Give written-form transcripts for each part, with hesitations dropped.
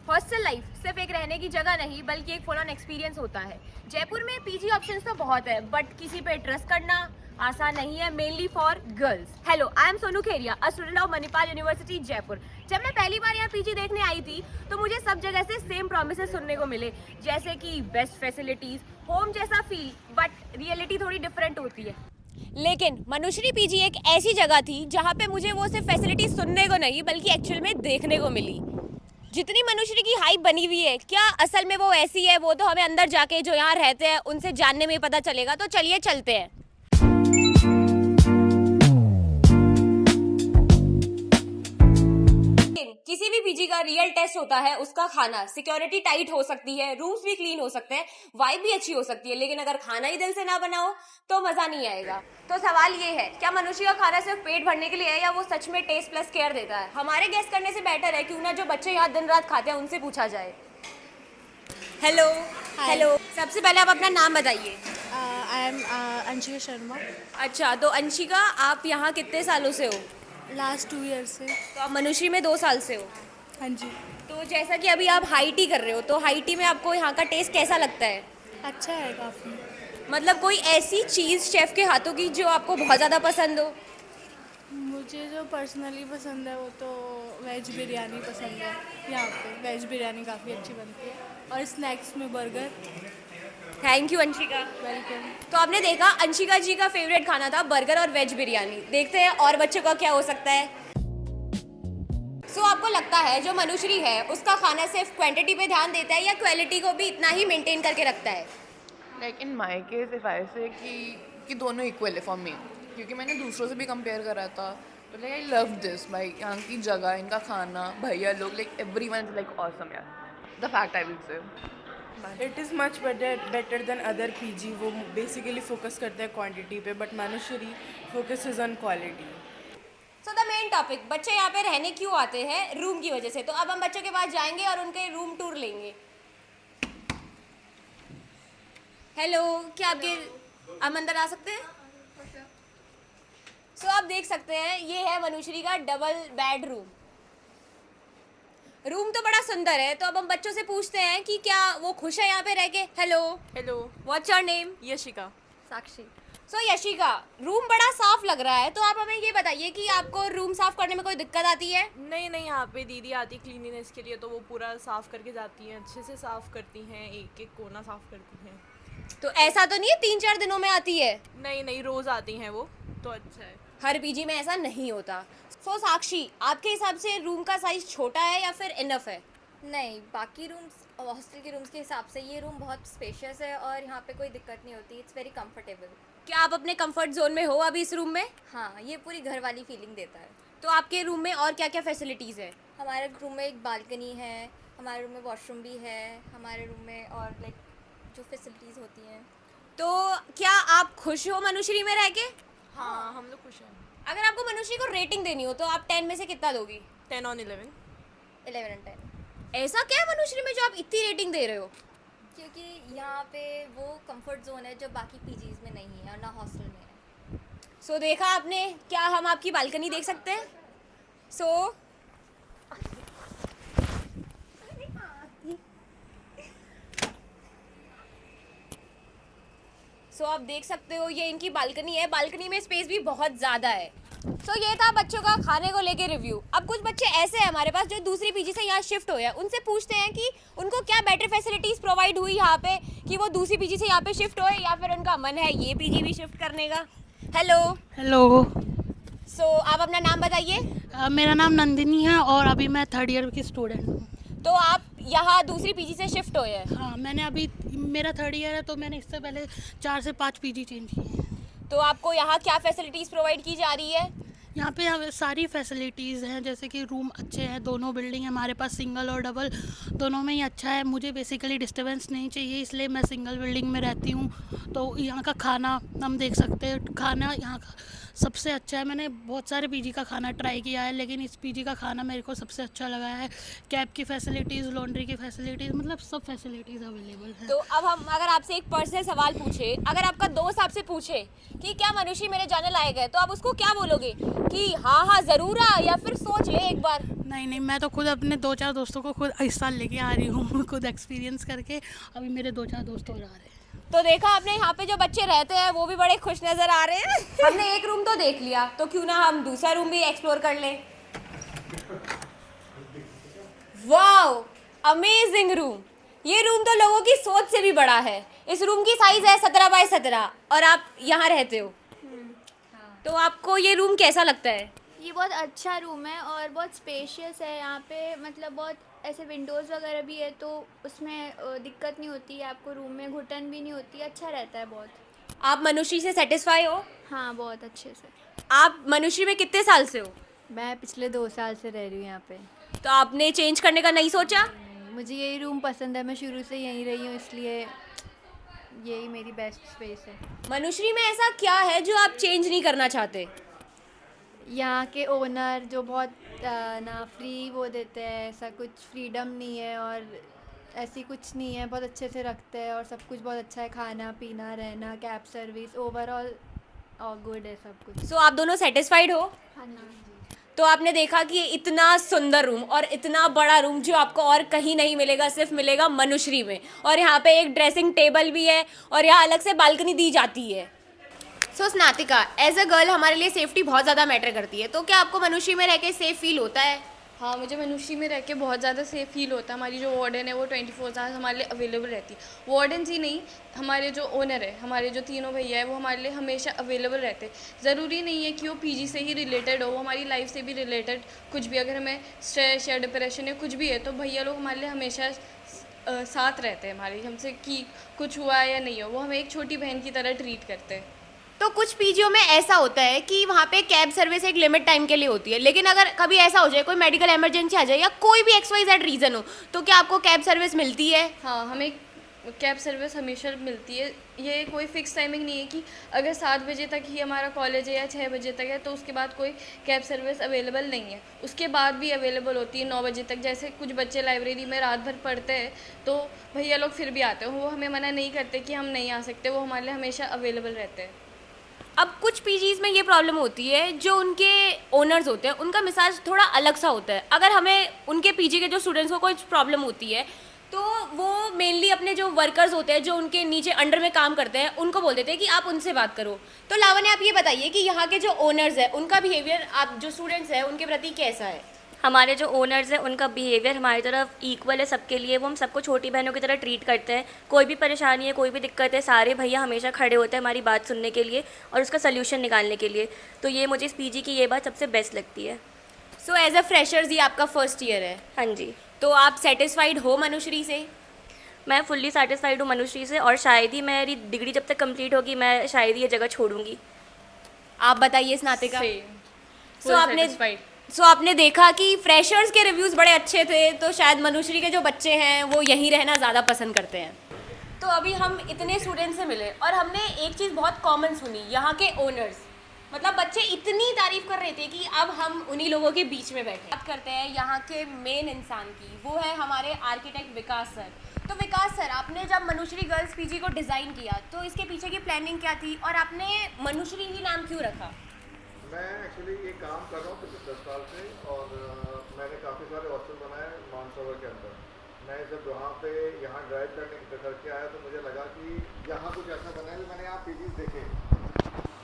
Hostel life सिर्फ एक रहने की जगह नहीं बल्कि एक फुल ऑन एक्सपीरियंस होता है। जयपुर में पीजी ऑप्शंस तो बहुत है बट किसी पे ट्रस्ट करना आसान नहीं है, mainly for girls. Hello, I am Sonu Kheria, a student of Manipal university Jaipur. जब मैं पहली बार यहाँ पीजी देखने आई थी तो मुझे सब जगह से सेम प्रॉमिसेस सुनने को मिले, जैसे कि बेस्ट फैसिलिटीज, होम जैसा फील, बट रियलिटी थोड़ी डिफरेंट होती है। लेकिन मनुश्री पीजी एक ऐसी जगह थी जहाँ पे मुझे वो सिर्फ फैसिलिटीज सुनने को नहीं बल्कि एक्चुअल में देखने को मिली। जितनी मनुष्य की हाइप बनी हुई है, क्या असल में वो ऐसी है, वो तो हमें अंदर जाके जो यहाँ रहते हैं उनसे जानने में ही पता चलेगा। तो चलिए चलते हैं। किसी भी पीजी का रियल टेस्ट होता है उसका खाना। सिक्योरिटी टाइट हो सकती है, रूम्स भी क्लीन हो सकते हैं, वाइब भी अच्छी हो सकती है, लेकिन अगर खाना ही दिल से ना बना हो तो मजा नहीं आएगा। तो सवाल ये है, क्या मनुष्य का खाना सिर्फ पेट भरने के लिए है या वो सच में टेस्ट प्लस केयर देता है? हमारे गेस करने से बेटर है क्यों ना जो बच्चे यहाँ दिन रात खाते हैं उनसे पूछा जाए। हेलो। हेलो, सबसे पहले आप अपना नाम बताइए। I am Anshika Sharma. अच्छा, तो अंशिका, आप यहाँ कितने सालों से हो? लास्ट 2 ईयर से। तो आप मनुष्य में 2 साल से हो। हाँ जी। तो जैसा कि अभी आप हाई टी कर रहे हो, तो हाई टी में आपको यहाँ का टेस्ट कैसा लगता है? अच्छा है काफ़ी। मतलब कोई ऐसी चीज़ शेफ के हाथों की जो आपको बहुत ज़्यादा पसंद हो? मुझे जो पर्सनली पसंद है वो तो वेज बिरयानी पसंद है। यहाँ पे वेज बिरयानी काफ़ी अच्छी बनती है और स्नैक्स में burger. Thank you Anshika. Welcome. तो आपने देखा, अंशिका जी का फेवरेट खाना था बर्गर और वेज बिरयानी। देखते हैं और बच्चों का क्या हो सकता है। सो आपको लगता है जो मनुश्री है उसका खाना सिर्फ क्वांटिटी पे ध्यान देता है या क्वालिटी को भी इतना ही मेंटेन करके रखता है? Like in my case if I से कि दोनों इक्वल है फॉर मी, क्योंकि मैंने दूसरों से भी कंपेयर करा था। तो लाइक आई लव दिस भाई, यहाँ की जगह, इनका खाना, भैया लोग, like everyone is like awesome यार। The fact I will say it is much better than other PG. वो बेसिकली फोकस करते हैं क्वांटिटी पे, but Manushree focus is on quality. So the main topic, बच्चे यहाँ पे रहने क्यों आते हैं? रूम की वजह से। तो अब हम बच्चों के पास जाएंगे और उनके रूम टूर लेंगे। हेलो, क्या आपके हम अंदर आ सकते हैं? सो आप देख सकते हैं, ये है मनुश्री का डबल बेड रूम। रूम तो बड़ा सुंदर है। तो अब हम बच्चों से पूछते हैं कि क्या वो खुश है यहाँ पे रह के। Hello. Hello, what's your name? Yashika. Sakshi. So Yashika, room बड़ा साफ लग रहा है, तो आप हमें ये बताइए कि आपको रूम साफ करने में कोई दिक्कत आती है? नहीं, यहाँ पे दीदी आती क्लीनिनेस के लिए, तो वो पूरा साफ़ करके जाती हैं, अच्छे से साफ़ करती हैं, एक एक कोना साफ़ करती हैं। तो ऐसा तो नहीं है 3-4 दिनों में आती है? नहीं, रोज़ आती हैं वो, तो अच्छा है। हर पीजी में ऐसा नहीं होता। सो साक्षी, आपके हिसाब से रूम का साइज छोटा है या फिर इनफ है? नहीं, बाकी रूम्स हॉस्टल के रूम्स के हिसाब से ये रूम बहुत स्पेशियस है और यहाँ पे कोई दिक्कत नहीं होती। It's very comfortable. क्या आप अपने कंफर्ट जोन में हो अभी इस रूम में? हाँ, ये पूरी घर वाली फीलिंग देता है। तो आपके रूम में और क्या क्या फैसिलिटीज़ है? हमारे रूम में एक बालकनी है, हमारे रूम में वॉशरूम भी है, हमारे रूम में और लाइक जो फैसिलिटीज़ होती हैं। तो क्या आप खुश हो मनुश्री में रह के? हाँ, हम लोग खुश हैं। अगर आपको मनुश्री को रेटिंग देनी हो तो आप 10 में से कितना दोगी? 10 on 11। 11 and 10। ऐसा क्या है मनुश्री में जो आप इतनी रेटिंग दे रहे हो? क्योंकि यहाँ पे वो कंफर्ट जोन है जो बाकी पीजीज़ में नहीं है और ना हॉस्टल में है। सो देखा आपने, क्या हम आपकी बालकनी देख सकते हैं? सो आप देख सकते हो, ये इनकी बालकनी है। बालकनी में स्पेस भी बहुत ज़्यादा है। सो ये था बच्चों का खाने को लेके रिव्यू। अब कुछ बच्चे ऐसे हैं हमारे पास जो दूसरी पीजी से यहाँ शिफ्ट हुए हैं, उनसे पूछते हैं कि उनको क्या बेटर फैसिलिटीज़ प्रोवाइड हुई यहाँ पे कि वो दूसरी पीजी से यहाँ पे शिफ्ट हुए, या फिर उनका मन है ये पीजी भी शिफ्ट करने का। हेलो। हेलो। सो आप अपना नाम बताइए। मेरा नाम नंदिनी है और अभी मैं 3rd ईयर की स्टूडेंट हूँ। तो आप यहाँ दूसरी पीजी से शिफ्ट हुए हैं? हाँ, मैंने अभी मेरा 3rd ईयर है तो मैंने इससे पहले 4 से 5 पीजी चेंज किए हैं। तो आपको यहाँ क्या फैसिलिटीज़ प्रोवाइड की जा रही है? यहाँ पे सारी फैसिलिटीज़ हैं, जैसे कि रूम अच्छे हैं, दोनों बिल्डिंग हमारे पास सिंगल और डबल दोनों में ही अच्छा है। मुझे बेसिकली डिस्टर्बेंस नहीं चाहिए, इसलिए मैं सिंगल बिल्डिंग में रहती हूँ। तो यहाँ का खाना हम देख सकते हैं, खाना यहाँ का सबसे अच्छा है। मैंने बहुत सारे पीजी का खाना ट्राई किया है, लेकिन इस पीजी का खाना मेरे को सबसे अच्छा लगा है। कैब की फैसिलिटीज़, लॉन्ड्री की फैसिलिटीज़, मतलब सब फैसिलिटीज़ अवेलेबल है। तो अब हम अगर आपसे एक पर्सनल सवाल पूछे, अगर आपका दोस्त आपसे पूछे कि क्या मनुष्य मेरे जाने लायक है, तो आप उसको क्या बोलोगे? कि हाँ ज़रूर आ, या फिर सोच ले एक बार? नहीं नहीं, मैं तो खुद अपने 2-4 दोस्तों को खुद इस साल लेके आ रही हूँ खुद एक्सपीरियंस करके। अभी मेरे 2-4 दोस्त और आ रहे हैं। तो देखा आपने, यहाँ पे जो बच्चे रहते हैं वो भी बड़े खुश नजर आ रहे हैं। हमने एक रूम तो देख लिया, तो क्यों ना हम दूसरा रूम भी एक्सप्लोर कर लें। Wow, amazing room. ये रूम तो लोगों की सोच से भी बड़ा है। इस रूम की साइज है 17 बाय 17 और आप यहाँ रहते हो, तो आपको ये रूम कैसा लगता है? ये बहुत अच्छा रूम है और बहुत स्पेशियस है यहाँ पे, मतलब बहुत ऐसे विंडोज़ वगैरह भी है, तो उसमें दिक्कत नहीं होती है आपको, रूम में घुटन भी नहीं होती, अच्छा रहता है बहुत। आप मनुश्री से सेटिस्फाई हो? हाँ, बहुत अच्छे से। आप मनुश्री में कितने साल से हो? मैं पिछले 2 साल से रह रही हूँ यहाँ पे। तो आपने चेंज करने का नहीं सोचा? मुझे यही रूम पसंद है, मैं शुरू से यहीं रही हूँ, इसलिए यही मेरी बेस्ट स्पेस है। मनुश्री में ऐसा क्या है जो आप चेंज नहीं करना चाहते? यहाँ के ओनर जो बहुत ना फ्री वो देते हैं, ऐसा कुछ फ्रीडम नहीं है और ऐसी कुछ नहीं है, बहुत अच्छे से रखते हैं और सब कुछ बहुत अच्छा है, खाना पीना रहना, कैब सर्विस, ओवरऑल और गुड है सब कुछ। सो आप दोनों सेटिस्फाइड हो? हाँ जी। तो आपने देखा कि इतना सुंदर रूम और इतना बड़ा रूम जो आपको और कहीं नहीं मिलेगा, सिर्फ मिलेगा मनुश्री में। और यहाँ पे एक ड्रेसिंग टेबल भी है और यहाँ अलग से बालकनी दी जाती है। सो स्नातिका, एज अ गर्ल हमारे लिए सेफ्टी बहुत ज़्यादा मैटर करती है, तो क्या आपको मनुश्री में रह के सेफ फील होता है? हाँ, मुझे मनुष्य में रह के बहुत ज़्यादा सेफ फील होता है। हमारी जो वार्डन है वो 24 आवर्स हमारे लिए अवेलेबल रहती है। वार्डन ही नहीं, हमारे जो ओनर है, हमारे जो तीनों भैया है, वो हमारे लिए हमेशा अवेलेबल रहते हैं। ज़रूरी नहीं है कि वो पीजी से ही रिलेटेड हो, वो हमारी लाइफ से भी रिलेटेड कुछ भी, अगर हमें स्ट्रेस या डिप्रेशन या कुछ भी है तो भैया लोग हमारे लिए हमेशा साथ रहते हैं हमारी, हमसे कि कुछ हुआ है या नहीं हो, वो हमें एक छोटी बहन की तरह ट्रीट करते हैं। तो कुछ पीजीओ में ऐसा होता है कि वहाँ पे कैब सर्विस एक लिमिट टाइम के लिए होती है, लेकिन अगर कभी ऐसा हो जाए, कोई मेडिकल इमरजेंसी आ जाए या कोई भी XYZ रीज़न हो, तो क्या आपको कैब सर्विस मिलती है? हाँ, हमें कैब सर्विस हमेशा मिलती है। ये कोई फ़िक्स टाइमिंग नहीं है कि अगर 7 बजे तक ही हमारा कॉलेज है या 6 बजे तक है तो उसके बाद कोई कैब सर्विस अवेलेबल नहीं है। उसके बाद भी अवेलेबल होती है 9 बजे तक। जैसे कुछ बच्चे लाइब्रेरी में रात भर पढ़ते हैं तो भैया लोग फिर भी आते हैं, वो हमें मना नहीं करते कि हम नहीं आ सकते, वो हमारे लिए हमेशा अवेलेबल रहते हैं। अब कुछ पीजीज में ये प्रॉब्लम होती है, जो उनके ओनर्स होते हैं उनका मिजाज थोड़ा अलग सा होता है। अगर हमें उनके पीजी के जो स्टूडेंट्स को कुछ प्रॉब्लम होती है तो वो मेनली अपने जो वर्कर्स होते हैं, जो उनके नीचे अंडर में काम करते हैं, उनको बोल देते हैं कि आप उनसे बात करो। तो लावण्य, आप ये बताइए कि यहाँ के जो ओनर्स हैं उनका बिहेवियर आप जो स्टूडेंट्स हैं उनके प्रति कैसा है? हमारे जो ओनर्स हैं उनका बिहेवियर हमारी तरफ इक्वल है सबके लिए। वो हम सबको छोटी बहनों की तरह ट्रीट करते हैं। कोई भी परेशानी है, कोई भी दिक्कत है, सारे भैया हमेशा खड़े होते हैं हमारी बात सुनने के लिए और उसका सल्यूशन निकालने के लिए। तो ये मुझे इस पीजी की ये बात सबसे बेस्ट लगती है। सो एज अ फ्रेशर्स ये आपका फर्स्ट ईयर है? हाँ जी। तो आप सेटिस्फाइड हो मनुश्री से? मैं फुल्ली सेटिस्फाइड हूँ मनुश्री से और शायद ही मेरी डिग्री जब तक कंप्लीट होगी मैं शायद ही ये जगह छोड़ूंगी। आप बताइए स्नातिका। Satisfied. सो आपने देखा कि फ्रेशर्स के रिव्यूज़ बड़े अच्छे थे, तो शायद मनुश्री के जो बच्चे हैं वो यहीं रहना ज़्यादा पसंद करते हैं। तो अभी हम इतने स्टूडेंट से मिले और हमने एक चीज़ बहुत कॉमन सुनी, यहाँ के ओनर्स, मतलब बच्चे इतनी तारीफ कर रहे थे कि अब हम उन्हीं लोगों के बीच में बैठे। बात करते हैं यहाँ के मेन इंसान की, वो है हमारे आर्किटेक्ट विकास सर। तो विकास सर, आपने जब मनुश्री गर्ल्स पीजी को डिज़ाइन किया तो इसके पीछे की प्लानिंग क्या थी और आपने मनुश्री ही नाम क्यों रखा? मैं एक्चुअली ये काम कर रहा हूँ पिछले 10 साल से और मैंने काफ़ी सारे हॉस्टल बनाए मानसरोवर के अंदर। मैं जब यहाँ ड्राइव करने करके आया तो मुझे लगा कि यहाँ कुछ ऐसा बना है। मैंने यहाँ पीजीज देखे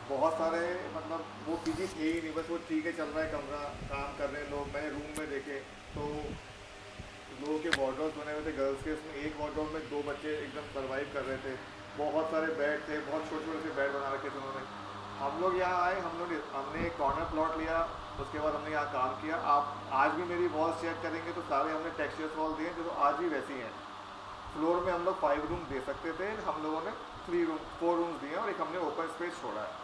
बहुत सारे, मतलब वो पीजीज थे ही नहीं, बस वो ठीक है चल रहा है कमरा, काम कर रहे हैं लोग। मैंने रूम में देखे तो लोगों के वार्डरोब्स बने हुए थे गर्ल्स के, उसमें एक वार्डरोब में 2 बच्चे एकदम सर्वाइव कर रहे थे। बहुत सारे बेड थे, बहुत छोटे छोटे से बेड बना रखे थे उन्होंने। हम लोग यहाँ आए, हमने एक कॉर्नर प्लॉट लिया, उसके बाद हमने यहाँ काम किया। आप आज भी मेरी वॉल्स चेक करेंगे तो सारे हमने टेक्सचर्स वॉल दिए जो आज भी वैसी हैं। फ्लोर में हम लोग 5 रूम दे सकते थे, हम लोगों ने 4 रूम्स दिए और एक हमने ओपन स्पेस छोड़ा है।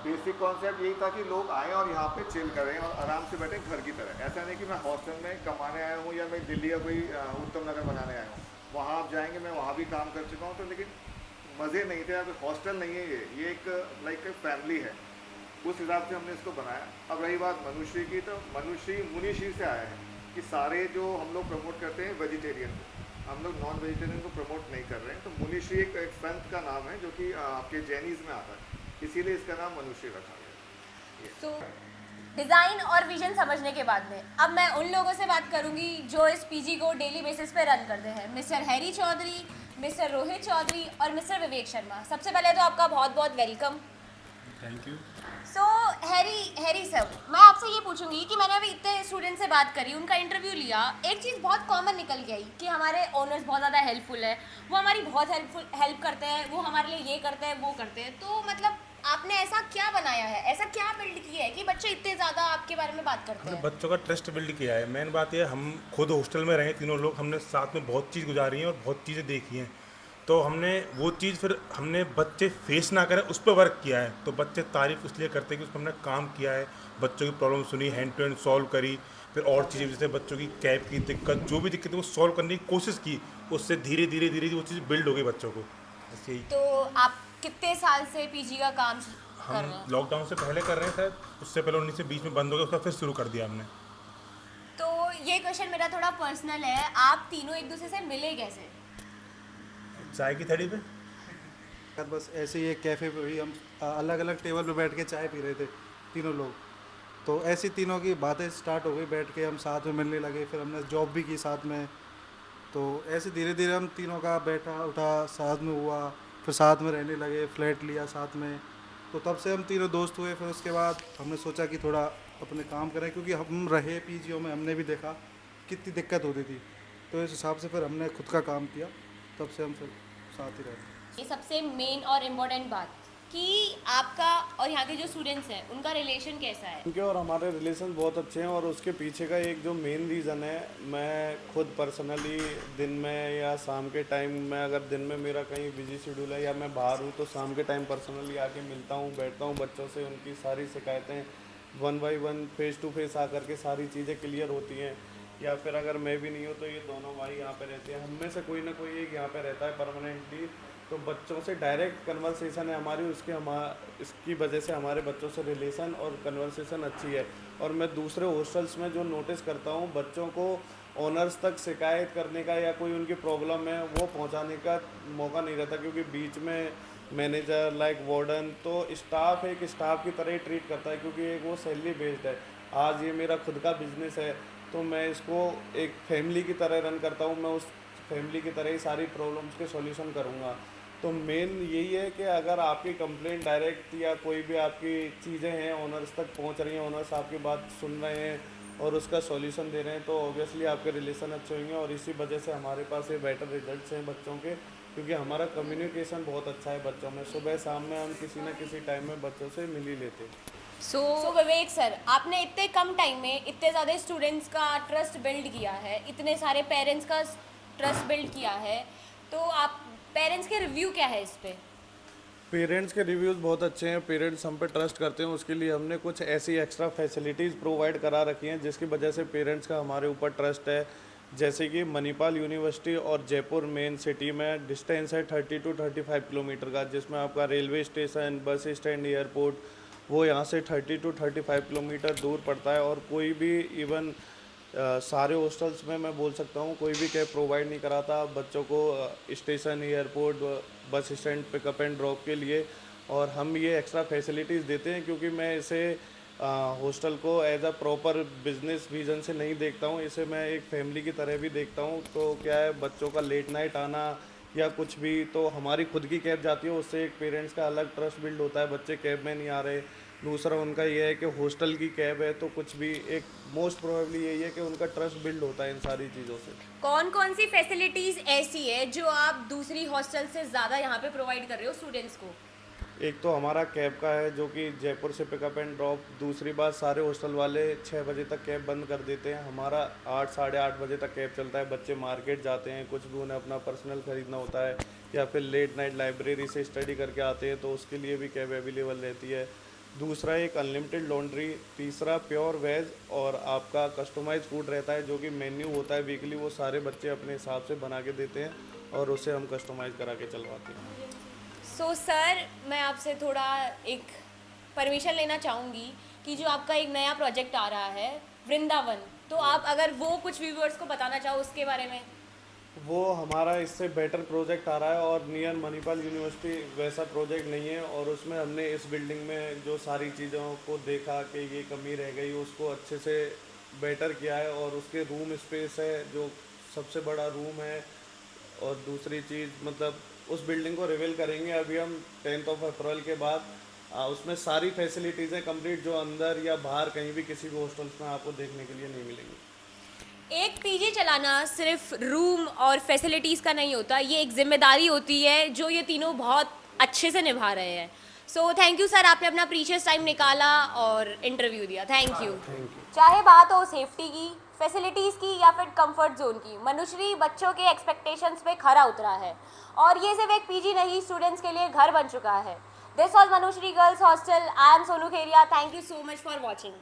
बेसिक कॉन्सेप्ट यही था कि लोग आएँ और यहाँ पे चिल करें और आराम से बैठें घर की तरह। ऐसा नहीं कि मैं हॉस्टल में कमाने आया हूँ या मैं दिल्ली का कोई उत्तम नगर बनाने आया हूँ। वहाँ आप जाएँगे, मैं वहाँ भी काम कर चुका हूँ, तो लेकिन मज़े नहीं थे। अब हॉस्टल नहीं है, ये एक लाइक फैमिली है, उस हिसाब से हमने इसको बनाया। अब रही बात मनुश्री की, तो मनुश्री मुनिश्री से आया है कि सारे जो हम लोग प्रमोट करते हैं वेजिटेरियन को, हम लोग नॉन वेजिटेरियन को प्रमोट नहीं कर रहे हैं। तो मुनिश्री एक संत का नाम है जो कि आपके जैनीज़ में आता है, इसीलिए इसका नाम मनुश्री रखा गया। So, डिज़ाइन और विजन समझने के बाद में अब मैं उन लोगों से बात करूंगी जो इस पीजी को डेली बेसिस पे रन करते हैं, mister Harry Chaudhary, mister Rohit Chaudhary और मिस्टर विवेक शर्मा। सबसे पहले तो आपका बहुत बहुत welcome. Thank you. So Harry sir, मैं आपसे ये पूछूंगी कि मैंने अभी इतने स्टूडेंट से बात करी, उनका इंटरव्यू लिया, एक चीज़ बहुत कॉमन निकल के आई कि हमारे ओनर्स बहुत ज़्यादा हेल्पफुल है, वो हमारी बहुत हेल्प करते हैं, वो हमारे लिए ये करते हैं वो करते हैं। तो मतलब आपने ऐसा क्या बनाया है, ऐसा क्या बिल्ड किया है कि बच्चे इतने ज़्यादा आपके बारे में बात करते हैं? बच्चों का ट्रस्ट बिल्ड किया है। मेन बात ये, हम खुद हॉस्टल में रहे तीनों लोग, हमने साथ में बहुत चीज़ गुजारी है और बहुत चीज़ें देखी हैं, तो हमने वो चीज़ फिर हमने बच्चे फेस ना करें उस पर वर्क किया है। तो बच्चे तारीफ़ इसलिए करते हैं कि उस पर हमने काम किया है, बच्चों की प्रॉब्लम सुनी, हैंड टू हैंड सॉल्व करी, फिर और चीज़ें जैसे बच्चों की कैब की दिक्कत, जो भी दिक्कत है वो सॉल्व करने की कोशिश की, उससे धीरे धीरे धीरे वो चीज़ बिल्ड हो गई बच्चों को। बस यही। तो आप कितने साल से पीजी का काम कर रहे हैं? हम लॉकडाउन से पहले कर रहे हैं शायद, उससे पहले 19 से बीच में बंद हो गया, उसका फिर शुरू कर दिया हमने। तो ये क्वेश्चन मेरा थोड़ा पर्सनल है, आप तीनों एक दूसरे से मिले कैसे? चाय की थड़ी पे बस ऐसे ही एक कैफ़े पे भी हम अलग अलग टेबल पे बैठ के चाय पी रहे थे तीनों लोग, तो ऐसी तीनों की बातें स्टार्ट हो गई, बैठ के हम साथ में मिलने लगे, फिर हमने जॉब भी की साथ में, तो ऐसे धीरे धीरे हम तीनों का बैठा उठा साथ में हुआ, फिर साथ में रहने लगे, फ्लैट लिया साथ में, तो तब से हम तीनों दोस्त हुए। फिर उसके बाद हमने सोचा कि थोड़ा अपने काम करें, क्योंकि हम रहे पीजीओ में, हमने भी देखा कितनी दिक्कत होती थी, तो इस हिसाब से फिर हमने खुद का काम किया, तब से हम फिर साथ ही रहते। ये सबसे मेन और इम्पोर्टेंट बात कि आपका और यहाँ के जो स्टूडेंट्स हैं उनका रिलेशन कैसा है? उनके और हमारे रिलेशन बहुत अच्छे हैं, और उसके पीछे का एक जो मेन रीज़न है, मैं खुद पर्सनली दिन में या शाम के टाइम में, अगर दिन में मेरा कहीं बिजी शेड्यूल है या मैं बाहर हूँ, तो शाम के टाइम पर्सनली आके मिलता हूँ, बैठता हूँ बच्चों से, उनकी सारी शिकायतें 1 बाय 1 फेस टू फेस आकर के सारी चीज़ें क्लियर होती हैं। या फिर अगर मैं भी नहीं हूँ तो ये दोनों भाई यहाँ पे रहते हैं, हम में से कोई ना कोई एक यहाँ पे रहता है परमानेंटली, तो बच्चों से डायरेक्ट कन्वर्सेशन है हमारी, इसकी वजह से हमारे बच्चों से रिलेशन और कन्वर्सेशन अच्छी है। और मैं दूसरे हॉस्टल्स में जो नोटिस करता हूँ, बच्चों को ओनर्स तक शिकायत करने का या कोई उनकी प्रॉब्लम है वो पहुँचाने का मौका नहीं रहता, क्योंकि बीच में मैनेजर लाइक वार्डन, तो स्टाफ एक स्टाफ की तरह ही ट्रीट करता है, क्योंकि एक वो सैलरी बेस्ड है। आज ये मेरा खुद का बिजनेस है, तो मैं इसको एक फैमिली की तरह रन करता हूँ, मैं उस फैमिली की तरह ही सारी प्रॉब्लम्स के सॉल्यूशन करूँगा। तो मेन यही है कि अगर आपकी कंप्लेंट डायरेक्ट या कोई भी आपकी चीज़ें हैं ओनर्स तक पहुंच रही हैं, ओनर्स आपकी बात सुन रहे हैं और उसका सॉल्यूशन दे रहे हैं, तो ऑब्वियसली आपके रिलेशन अच्छे होंगे, और इसी वजह से हमारे पास ये बेटर रिजल्ट्स हैं बच्चों के, क्योंकि हमारा कम्युनिकेशन बहुत अच्छा है बच्चों में। सुबह शाम में हम किसी न किसी टाइम में बच्चों से मिल ही लेते हैं। सो विवेक सर, आपने इतने कम टाइम में इतने ज़्यादा स्टूडेंट्स का ट्रस्ट बिल्ड किया है, इतने सारे पेरेंट्स का ट्रस्ट बिल्ड किया है, तो आप पेरेंट्स के रिव्यू क्या है इस पे? पेरेंट्स के रिव्यूज़ बहुत अच्छे हैं, पेरेंट्स हम पे ट्रस्ट करते हैं, उसके लिए हमने कुछ ऐसी एक्स्ट्रा फैसिलिटीज़ प्रोवाइड करा रखी हैं जिसकी वजह से पेरेंट्स का हमारे ऊपर ट्रस्ट है। जैसे कि मणिपाल यूनिवर्सिटी और जयपुर मेन सिटी में डिस्टेंस है 30 to 35 किलोमीटर का, जिसमें आपका railway station, bus stand, airport, वो यहाँ से 30 to 35 किलोमीटर दूर पड़ता है। और कोई भी इवन सारे हॉस्टल्स में मैं बोल सकता हूँ कोई भी कैब प्रोवाइड नहीं कराता बच्चों को station, airport, bus stand pickup and drop के लिए, और हम ये एक्स्ट्रा फैसिलिटीज़ देते हैं, क्योंकि मैं इसे हॉस्टल को as a proper business vision से नहीं देखता हूँ, इसे मैं एक फैमिली की तरह भी देखता हूँ। तो क्या है, बच्चों का लेट नाइट आना या कुछ भी, तो हमारी खुद की कैब जाती है, उससे एक पेरेंट्स का अलग ट्रस्ट बिल्ड होता है, बच्चे कैब में नहीं आ रहे। दूसरा उनका ये है कि हॉस्टल की कैब है, तो कुछ भी एक मोस्ट प्रोबेबली यही है कि उनका ट्रस्ट बिल्ड होता है इन सारी चीज़ों से। कौन कौन सी फैसिलिटीज़ ऐसी है जो आप दूसरी हॉस्टल से ज़्यादा यहाँ पे प्रोवाइड कर रहे हो स्टूडेंट्स को? एक तो हमारा कैब का है जो कि जयपुर से पिकअप एंड ड्रॉप। दूसरी बात, सारे हॉस्टल वाले 6 बजे तक कैब बंद कर देते हैं, हमारा 8 साढ़े 8 बजे तक कैब चलता है। बच्चे मार्केट जाते हैं, कुछ भी उन्हें अपना पर्सनल ख़रीदना होता है, या फिर लेट नाइट लाइब्रेरी से स्टडी करके आते हैं, तो उसके लिए भी कैब अवेलेबल रहती है। दूसरा एक अनलिमिटेड लॉन्ड्री। तीसरा प्योर वेज और आपका कस्टमाइज फूड रहता है, जो कि मेन्यू होता है वीकली, वो सारे बच्चे अपने हिसाब से बना के देते हैं और उसे हम कस्टमाइज करा के चलवाते हैं। सो सर, मैं आपसे थोड़ा एक परमिशन लेना चाहूँगी कि जो आपका एक नया प्रोजेक्ट आ रहा है वृंदावन, तो आप अगर वो कुछ व्यूअर्स को बताना चाहो उसके बारे में। वो हमारा इससे बेटर प्रोजेक्ट आ रहा है और नियर मणिपाल यूनिवर्सिटी वैसा प्रोजेक्ट नहीं है, और उसमें हमने इस बिल्डिंग में जो सारी चीज़ों को देखा कि ये कमी रह गई उसको अच्छे से बेटर किया है, और उसके रूम स्पेस है जो सबसे बड़ा रूम है। और दूसरी चीज़ मतलब उस बिल्डिंग को रिवील करेंगे अभी हम 10 अप्रैल के बाद। उसमें सारी फैसिलिटीज़ हैं कंप्लीट जो अंदर या बाहर कहीं भी किसी भी हॉस्टल्स में आपको देखने के लिए नहीं मिलेंगी। एक पीजी चलाना सिर्फ रूम और फैसिलिटीज़ का नहीं होता, ये एक जिम्मेदारी होती है जो ये तीनों बहुत अच्छे से निभा रहे हैं। सो थैंक यू सर, आपने अपना प्रीशियस टाइम निकाला और इंटरव्यू दिया। Thank you. चाहे बात हो सेफ्टी की, फैसिलिटीज़ की या फिर कंफर्ट जोन की, मनुश्री बच्चों के एक्सपेक्टेशंस पे खरा उतरा है और ये सिर्फ एक पीजी नहीं, स्टूडेंट्स के लिए घर बन चुका है। This was Manushri girls hostel. I am Sonu Kheriya. Thank you so much for watching.